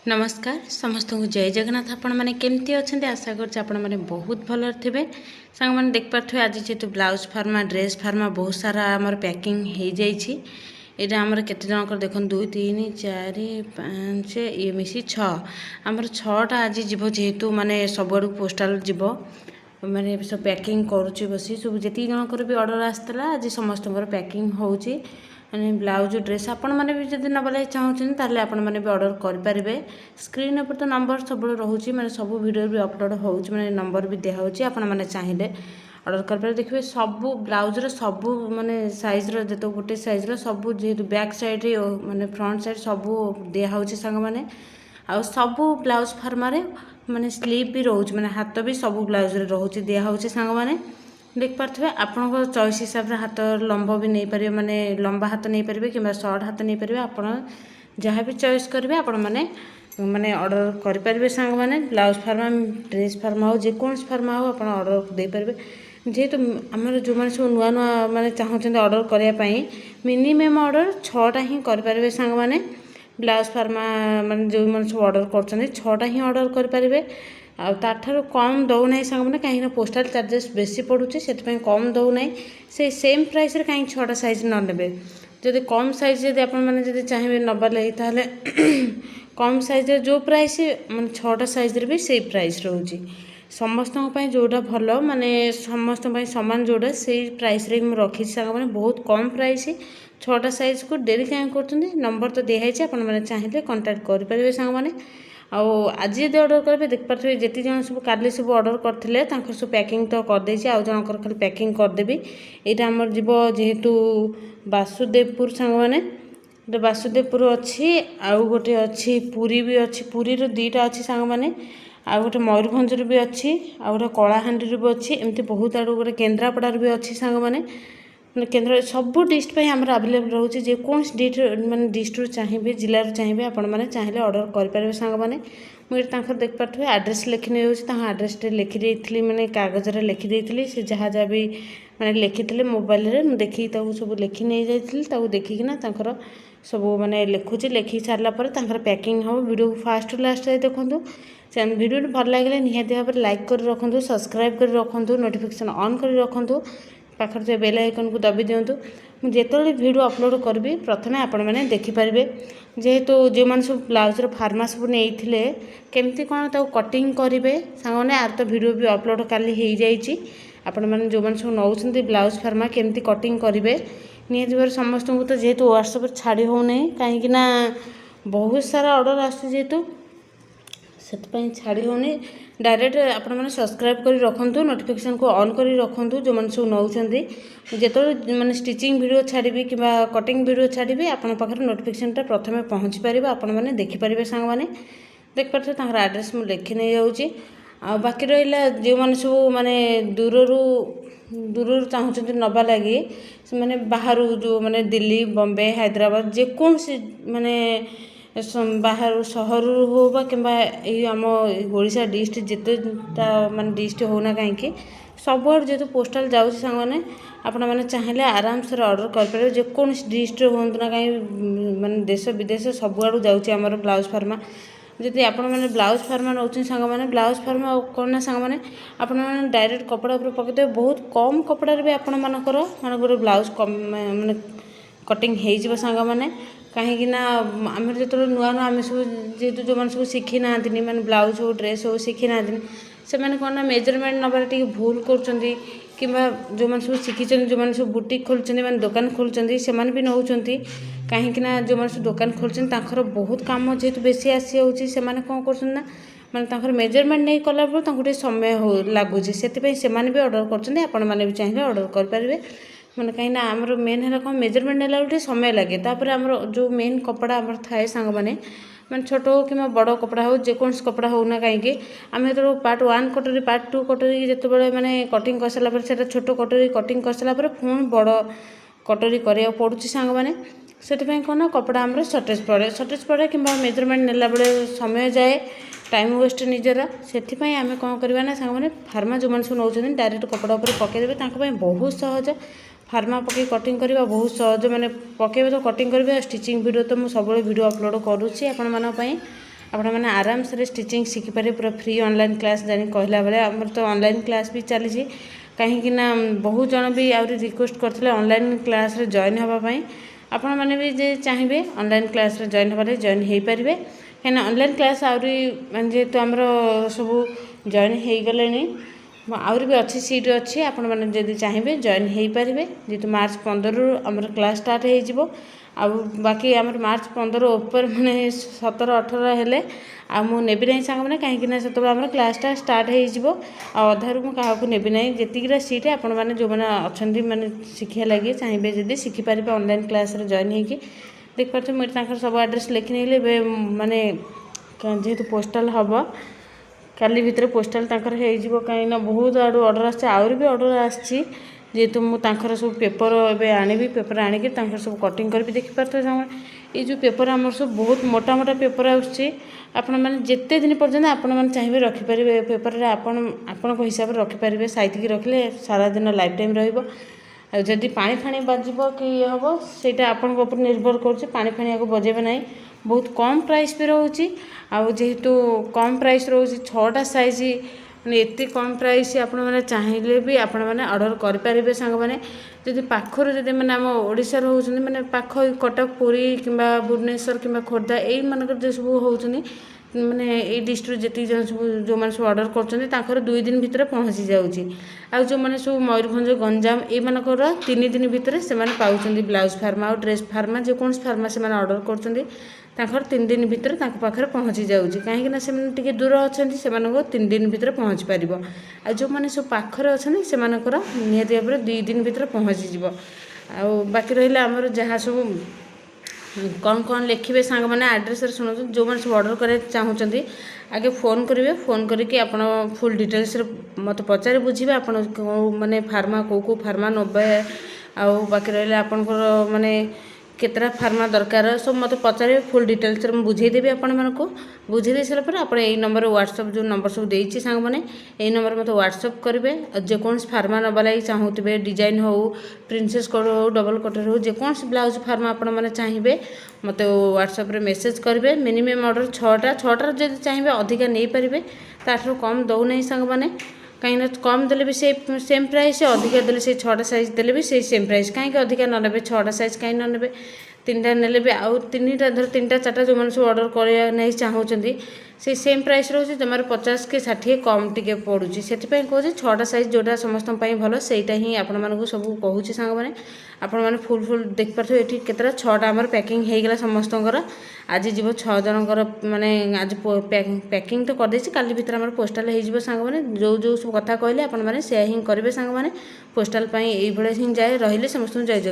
नमस्कार समस्त को जय जगन्नाथ। आपण मैंने केमती अच्छा आशा कर बहुत भल थे सांग मैंने देख पारे आज जेहतु ब्लाउज फार्मा ड्रेस फार्मा बहुत सारा आमर पैकिंग हो जाइए। यहाँ आमर केते जनकर देख 2 3 4 5 ये मिसी 6 आमर 6टा आज जीव जेहेतु माने सबुआड़ पोस्टाल जीव माने सब पैकिंग करुच्ची बसी सब जी जनकर भी ऑर्डर आसाला आज समस्त पैकिंग होची माने ब्लाउज ड्रेस आपण मैंने भी जब नवा चाहूँ ताले आपण मैंने भी ऑर्डर करेंगे। स्क्रीन पर तो नंबर सब रोचे मैंने सब वीडियो भी अपलोड हो मैंने नंबर भी दिखाई आपण मैंने चाहिए ऑर्डर करेंगे। देखिए सबू ब्लाउज सबू माने साइज जो गोटे साइज सबू जेहतु बैक साइड माने फ्रंट साइड सबू दिखाऊँ सांग मैंने आ सबू ब्लाउज फार्मारे माने स्लीव भी रोचे माने हाथ भी सबू ब्लाउज रोचे दिखाऊँ सांग मैंने देख पारे आपण चॉइस हिसाब से हाथ लंब भी नहीं पारे माने लंबा हाथ नहीं पारे कि शॉर्ट हाथ नहीं पारे आपण जहाँ भी चॉइस करेंगे आपण मैंने माने ऑर्डर करेंगे सांग मैंने ब्लाउज फार्मा ड्रेस फार्मा हो जेकोसी फार्मा हो आप ऑर्डर दे पारे जेहेतु आमर जो मैंने सब नुआ नुआ माने चाहते ऑर्डर करने मिनिमम ऑर्डर 6टा ही करेंगे सांग मैंने ब्लाउज फार्मा माने जो मैंने सब ऑर्डर कर 6टा ही ऑर्डर करेंगे आठार कम दौना सांग मैंने कहीं पोस्टाल चार्जेस बेसी पड़ुचे से कम दौना से सेम प्राइस रे कहीं 6टा साइज न ने जदि कम साइज जब आपने चाहिए नबार लगे कम साइज जो प्राइस माने 6टा साइज भी से प्राइस रोचे समस्त जोड़ा भल माने समस्त सामान जोड़ा से प्राइस रे रखी सांग मैंने बहुत कम प्राइस 6टा साइज को डेरी कहीं कर नंबर तो दिखाई आपने चाहिए कांटेक्ट करेंगे सांग मैंने आज यदि ऑर्डर करेंगे देख पारे जी जन सब काली सब ऑर्डर करते सब पैकिंग तो करदे आउ जनकर खाली पैकिंग करदेवी यहाँ आमर जीव जेहेतु वासुदेवपुर सांग मैंने वासुदेवपुर अच्छी आउ गोटे अच्छी पुरी भी अच्छी पुरी 2टा अच्छी सांग मैंने आउ गोटे मयूरभंज भी अच्छी आउ गोटे कलाहांडी भी अच्छी एमती बहुत आड़ गोटे केन्द्रापड़ार भी अच्छी सांग मैंने केन्द्र सबू डिस्ट आमर आवेलेबल रोचे जेकोसी डिस्ट माने डिस्ट्रु चाहिए जिलूर चाहिए आपण मैंने चाहिए ऑर्डर करेंगे सांग मैंने मुझे देख पारे आड्रेस लिखी नहीं आड्रेस लिखी मैंने कागज लिखी से जहाँ जहाँ भी मैंने लिखी मोबाइल रे देखी सब लिखी नहीं जाती देखिकिना सब मैंने लिखुची लिखी सारापर पैकिंग हम वीडियो फास्ट लास्ट देखूँ से वीडियो भल लगे निहाती भाव में लाइक कर रखुँ सब्सक्राइब कर रखुँ नोटिफिकेशन ऑन कर रखुँ पाखर जो बेल आइकन को दबी दिंतु जिते वीडियो अपलोड करी प्रथम आपण मैंने देखिपारे जेहेतु जो मैंने सब ब्लाउजर फार्मा सब नहीं केमती कौन कटिंग करेंगे सांगने आर तो वीडियो भी अपलोड काली हो जाइए आपण मैंने जो मैंने सब नौ ब्लाउज फार्मा केमती कटिंग करेंगे निहत भाव समस्त को तो जेहेतु व्हाट्सएप छाड़ी होना कहीं बहुत सारा ऑर्डर आसतु से छाड़ी होनी डायरेक्ट आपण मैंने सब्सक्राइब कर रखुँ नोटिफिकेशन को ऑन कर रखुँ जो मैंने सब नौ जो मैंने स्टिचिंग वीडियो छाड़ी कि कटिंग वीडियो छाड़ी आपण पाखे नोटिफिकेशनटा प्रथम पहुँची पारे आपण मैंने देखिपारे सांग मैंने देख पारे आड्रेस मुझे लिखी नहीं जाऊँगी बाकी रहा जो मैंने सब माने दूर चाहते नवा लगे से मैंने बाहर जो मैंने दिल्ली बॉम्बे हैदराबाद जेकोसी माने बाहर सहर हो कि आम ओडिशा डिस्ट जितेटा माने डिस्ट होना कहीं सबुआड़ जेहतु पोस्टाल जाऊँ सांगने आपण मैंने चाहिए आराम से ऑर्डर करेंगे जेकोसी डिस्ट हूँ ना कहीं माने देश विदेश सबुआड़ जाऊँगी आमर ब्लाउज फार्मा जदि आपण मैंने ब्लाउज फार्मा नौ सांग मैंने ब्लाउज फार्मा कौन ना सांग मैंने आपण मैंने डायरेक्ट कपड़ा पर पकईदे बहुत कम कपड़ार भी आपण मानकर माने गोटे ब्लाउज माने कटिंग हो सांग मैंने कहीं आम जो नुआ नुआ आम सब जेहतु जो मैंने सब शिखी ना मैंने ब्लाउज हो ड्रेस हो शिखी ना से मैंने कौन ना मेजरमेंट नबार टी भूल कर जो मैंने सब शिखी जो मैंने सब बुटीक खोलुँच मैंने दुकान खोलुँच से भी नौ कहीं जो मैंने सब दुकान खोलुँच बहुत कम जेहतु बेसी आसी से कौन कर माने मेजरमेंट नहीं कला बेलू समय हो लगुच से भी ऑर्डर कर चाहिए ऑर्डर करेंगे मैंने कहीं आमर मेन है कौन मेजरमेंट नेला गोटे समय लगे तापर आमर जो मेन कपड़ा आमर थाए सांग मैंने छोट हो कि बड़ कपड़ा हो जेकोसी कपड़ा हो ना कहीं आम जो पार्ट 1 कटोरी पार्ट 2 कटोरी जो मैंने कटिंग कर सारापर से छोट कटोरी कटिंग कर सारापर पुणी बड़ कटोरी करा पड़ुची सांग मैंने से कौन ना कपड़ा आमर सर्टेज पड़े कि मेजरमेंट नेला बेले समय जाए टाइम वेस्ट निजर से आम कौन करवा ना सांग मैंने फार्मा जो मैंने सब नौ डायरेक्ट कपड़ा पर पकईदेवे बहुत सहज फार्मा पकई कटिंग करवा बहुत सहज माने पकेबे तो कटिंग करबे स्टिचिंग वीडियो तो मुझे सब वीडियो अपलोड करुच्ची आपण मैंने आराम से स्टिचिंग शिखिपारे पूरा फ्री ऑनलाइन क्लास जानी कहला बेले आमर तो ऑनलाइन क्लास भी चली कहीं बहुत जन भी आहरी रिक्वेस्ट करते ऑनलाइन क्लास रे जॉइन होगापाई आपण मैंने भी जे चाहिए ऑनलाइन क्लास रे जॉइन होगा जॉइन हो पारे कहीं ऑनलाइन क्लास आहरी माने जेहेतु आमर सब जॉइन हो गले आहरी भी अच्छी सीट अच्छी आपण मैंने जब चाहिए जॉइन हो पारे जेहेतु मार्च 15 आमर क्लास स्टार्ट हो बाकी आमर मार्च 15 ऊपर मैंने 17-18 हेले नेबी ना सांग मैंने कहीं से आम क्लासटा स्टार्ट हो अधारू मुझे नेबी ना जीतिका सीट आपण मैंने जो मैंने अच्छा मैंने शिखा लगे चाहिए जब शिखिपारे ऑनलाइन क्लास जॉइन हो देख पारे मुझे सब एड्रेस लिखी नहीं माने जेहेतु पोस्टाल हम काली भितर पोस्टाल हो कहीं बहुत आड़ू ऑर्डर आहरी भी ऑर्डर आसी जेहेतु मुझे सब पेपर एवं आनी पेपर आणिकी सब कटिंग करी देखिपारे ये जो पेपर आम सब बहुत मोटा मोटा पेपर आपण मैंने जिते दिन पर्यटन आपण मैंने चाहिए रखिपारे पेपर आपण हिसाब से रखिपारे साइतिकी रखिले सारा दिन लाइफ टाइम रही पानी फाणी बाजिब कि हम से आप निर्भर कर पानी को बजेबे ना बहुत कम प्राइस भी रोचे जेहेतु कम प्राइस रोचे 6टा साइज मैंने एत कम प्राइस आपण मैंने चाहिए भी आपण मैंने ऑर्डर करेंगे सांग मैंने जब पाखर जब मैंने आम ओडिशा होती मैंने पाख कटक पुरी कि भुवनेश्वर कि खोर्धा यही मानक जो सब होती मैंने ये डिस्ट्रिक्ट जी जन सब जो मैंने सब ऑर्डर कर 2 दिन भितर पहुँची जाऊँगी आ जो मैंने सब मयूरभंज गंजाम ये मानकर 3 दिन भितर से पाँच ब्लाउज फार्मा और ड्रेस फार्मा जेकोसी फार्मा से ऑर्डर कर 3 दिन भितर पाखे पहुँची जाऊँगी कहीं से दूर अच्छा से 3 दिन भितर पहुँची पार आ जो मैंने सब पाखरे अच्छा से निहती भाव में 2 दिन भितर पहुँची जा बाकी रहा आमर जहाँ सब कौन लिखे सांग मैंने आड्रेस शुणु जो मैंने सब ऑर्डर करने चाहूँगी आगे फोन करेंगे फोन करके आप फुल डिटेल्स मत पचारे बुझे आप माने फार्मा कौ फार्मा नबे बाकी रहा आपंकर माने केतरा फार्मा दरकार सब मत पचारे फुल डिटेल्स में बुझेदेवी आपण मानक बुझे सारापर आप नंबर व्हाट्सअप जो नंबर सब देती सांग मैंने यही नंबर मत व्हाट्सअप करेंगे जेकोसी फार्मा नवा लगी चाहूबे डिजाइन हो प्रिंसेस कट हो डबल कटर हो जेकोसी ब्लाउज फार्मा आपण मैंने चाहिए मत व्हाट्सअप मेसेज करेंगे मिनिमम ऑर्डर 6टा जब चाहिए अधिका नहीं पारे ताठू कम दौना सांग मैंने कहीं कम देले भी सेम प्राइस अधिका देले से 6टा साइज देले भी सेम प्राइस कहीं अधिका न ने 6टा साइज कहीं न ने 3टा ने भी आउ 3टा धर 3टा 4टा जो मैंने सब ऑर्डर कर नहीं चाहूँगी से सेम प्राइस रोचे जमार 50 कि 60 कम टिके पड़ुची से कहूँ 6टा साइज जोटा समस्त भल सेटा ही आपण सब कहूँ सांग मैंने आपण मैंने फुल देख पारे ये केतरा 6टा आमर पैकिंग हो गला समस्तଙ୍କର आज जीव 6 जनकर माने आज पैकिंग तो करदे काली भितर आमर पोस्टाल हो सांग मैंने जो सब कथा कहले आपण मैंने से हिं करेंगे सांग मैंने पोस्टाल ये भाई हिं जाए रही समस्त जय जगन्नाथ।